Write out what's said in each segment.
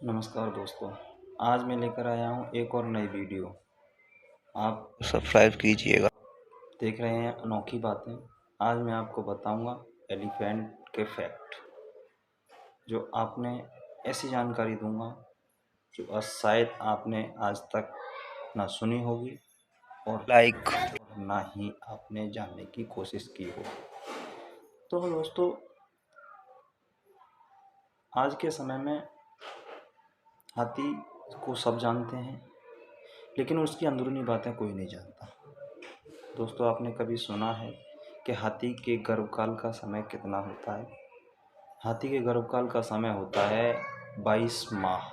नमस्कार दोस्तों। आज मैं लेकर आया हूँ एक और नई वीडियो। आप सब्सक्राइब कीजिएगा। देख रहे हैं अनोखी बातें। आज मैं आपको बताऊंगा एलिफेंट के फैक्ट, जो आपने ऐसी जानकारी दूंगा जो शायद आपने आज तक ना सुनी होगी और ना ही आपने जानने की कोशिश की होगी। तो दोस्तों, आज के समय में हाथी को सब जानते हैं, लेकिन उसकी अंदरूनी बातें कोई नहीं जानता। दोस्तों, आपने कभी सुना है कि हाथी के गर्भकाल का समय कितना होता है? हाथी के गर्भकाल का समय होता है 22 माह।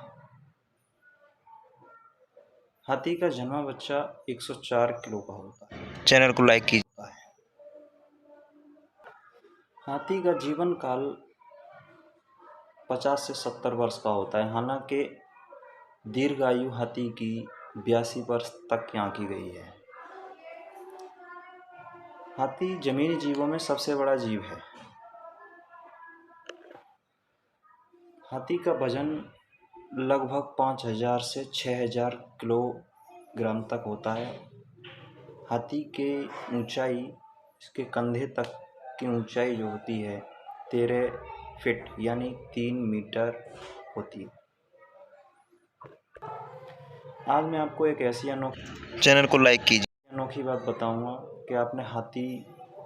हाथी का जन्मा बच्चा 104 किलो का होता है। चैनल को लाइक कीजिए। हाथी का जीवन काल 50 से 70 वर्ष का होता है। हालांकि दीर्घायु हाथी की 82 वर्ष तक आंकी गई है। हाथी जमीनी जीवों में सबसे बड़ा जीव है। हाथी का वजन लगभग 5000 से 6000 किलोग्राम तक होता है। हाथी के ऊंचाई, इसके कंधे तक की ऊंचाई जो होती है 13 फीट यानी 3 मीटर होती है। आज मैं आपको एक ऐसी अनोखी, चैनल को लाइक कीजिए, अनोखी बात बताऊंगा कि आपने हाथी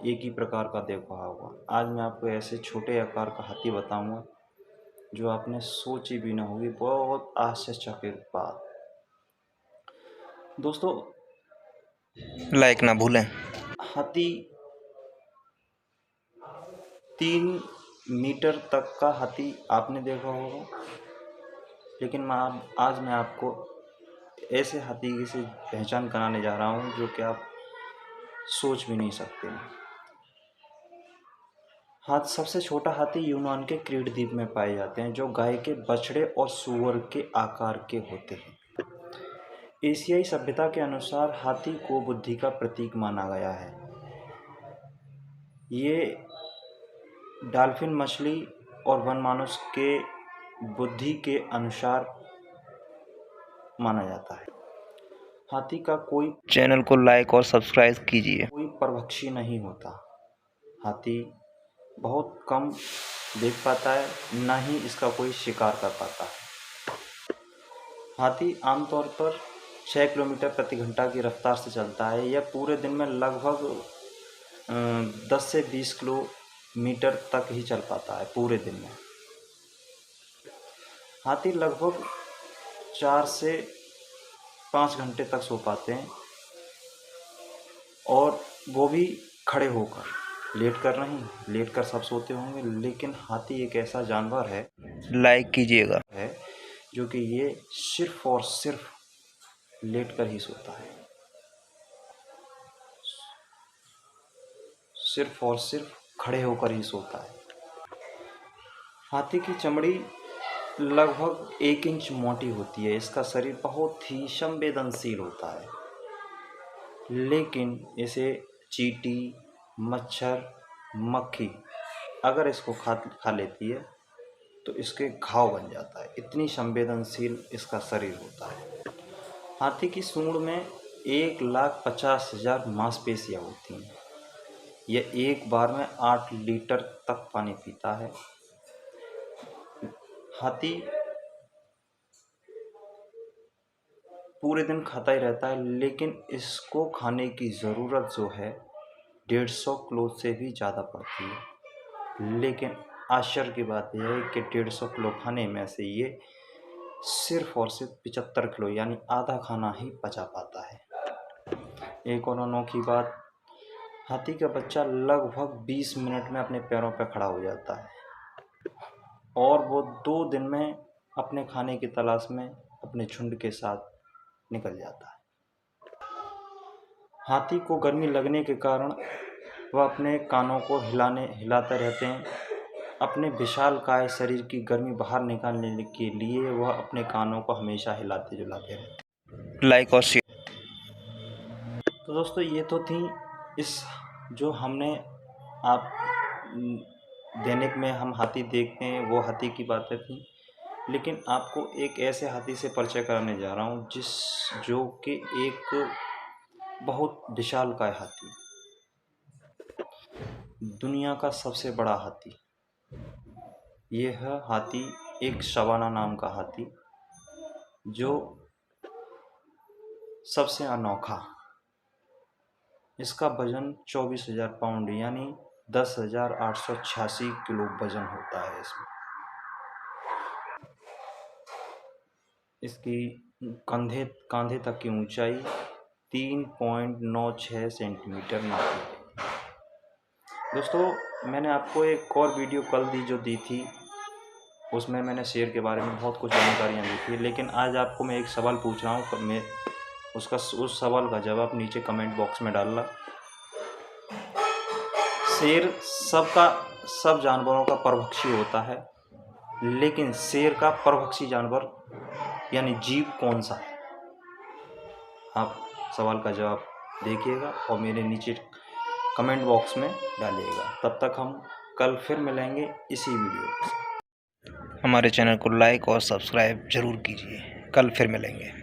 एक ही प्रकार का देखा होगा। आज मैं आपको ऐसे छोटे आकार का हाथी बताऊंगा जो आपने सोची भी ना होगी। बहुत आश्चर्यचकित बात। दोस्तों, लाइक ना भूलें। हाथी 3 मीटर तक का हाथी आपने देखा होगा, लेकिन आज मैं आपको ऐसे हाथी की से पहचान कराने जा रहा हूँ जो कि आप सोच भी नहीं सकते। सबसे छोटा हाथी यूनान के क्रीट द्वीप में पाए जाते हैं, जो गाय के बछड़े और सूअर के आकार के होते हैं। एशियाई सभ्यता के अनुसार हाथी को बुद्धि का प्रतीक माना गया है। ये डॉल्फिन मछली और वनमानुष के बुद्धि के अनुसार माना जाता है। हाथी का कोई, चैनल को लाइक और सब्सक्राइब कीजिए, कोई परभक्षी नहीं होता। हाथी बहुत कम देख पाता है, ना ही इसका कोई शिकार कर पाता है। हाथी आमतौर पर 6 किलोमीटर प्रति घंटा की रफ्तार से चलता है। यह पूरे दिन में लगभग 10 से 20 किलोमीटर तक ही चल पाता है पूरे दिन में। हाथी लगभग 4 से 5 घंटे तक सो पाते हैं, और वो भी खड़े होकर। लेट कर नहीं, लेट कर सब सोते होंगे, लेकिन हाथी एक ऐसा जानवर है, लाइक कीजिएगा, है जो कि ये सिर्फ और सिर्फ लेट कर ही सोता है। सिर्फ और सिर्फ खड़े होकर ही सोता है। हाथी की चमड़ी लगभग 1 इंच मोटी होती है। इसका शरीर बहुत ही संवेदनशील होता है, लेकिन इसे चींटी, मच्छर, मक्खी अगर इसको खा लेती है तो इसके घाव बन जाता है। इतनी संवेदनशील इसका शरीर होता है। हाथी की सूंड में 1,50,000 मांसपेशियां होती हैं। यह एक बार में 8 लीटर तक पानी पीता है। हाथी पूरे दिन खाता ही रहता है, लेकिन इसको खाने की ज़रूरत जो है 150 किलो से भी ज़्यादा पड़ती है। लेकिन आश्चर्य की बात यह है कि 150 किलो खाने में से ये सिर्फ और सिर्फ 75 किलो यानी आधा खाना ही पचा पाता है। एक और अनोखी बात, हाथी का बच्चा लगभग 20 मिनट में अपने पैरों पर खड़ा हो जाता है, और वो 2 दिन में अपने खाने की तलाश में अपने झुंड के साथ निकल जाता है। हाथी को गर्मी लगने के कारण वह अपने कानों को हिलाते रहते हैं। अपने विशालकाय शरीर की गर्मी बाहर निकालने के लिए वह अपने कानों को हमेशा हिलाते जुलाते रहते हैं। लाइक और शेयर। तो दोस्तों, ये तो थी इस जो हमने आप दैनिक में हम हाथी देखते हैं वो हाथी की बातें थी। लेकिन आपको एक ऐसे हाथी से परिचय कराने जा रहा हूँ जो कि एक बहुत विशालकाय हाथी, दुनिया का सबसे बड़ा हाथी। यह हाथी एक सवाना नाम का हाथी, जो सबसे अनोखा, इसका वजन 24,000 पाउंड यानी 10,886 किलो वजन होता है। इसकी कंधे तक की ऊंचाई 3.96 सेंटीमीटर नापी गई। दोस्तों, मैंने आपको एक और वीडियो कल जो दी थी, उसमें मैंने शेर के बारे में बहुत कुछ जानकारियाँ दी थी, लेकिन आज आपको मैं एक सवाल पूछ रहा हूँ। मैं उस सवाल का जवाब नीचे कमेंट बॉक्स में डालना। शेर सब जानवरों का परभक्षी होता है, लेकिन शेर का परभक्षी जानवर यानी जीव कौन सा है? आप सवाल का जवाब देखिएगा और मेरे नीचे कमेंट बॉक्स में डालिएगा। तब तक हम कल फिर मिलेंगे इसी वीडियो के साथ। हमारे चैनल को लाइक और सब्सक्राइब जरूर कीजिए। कल फिर मिलेंगे।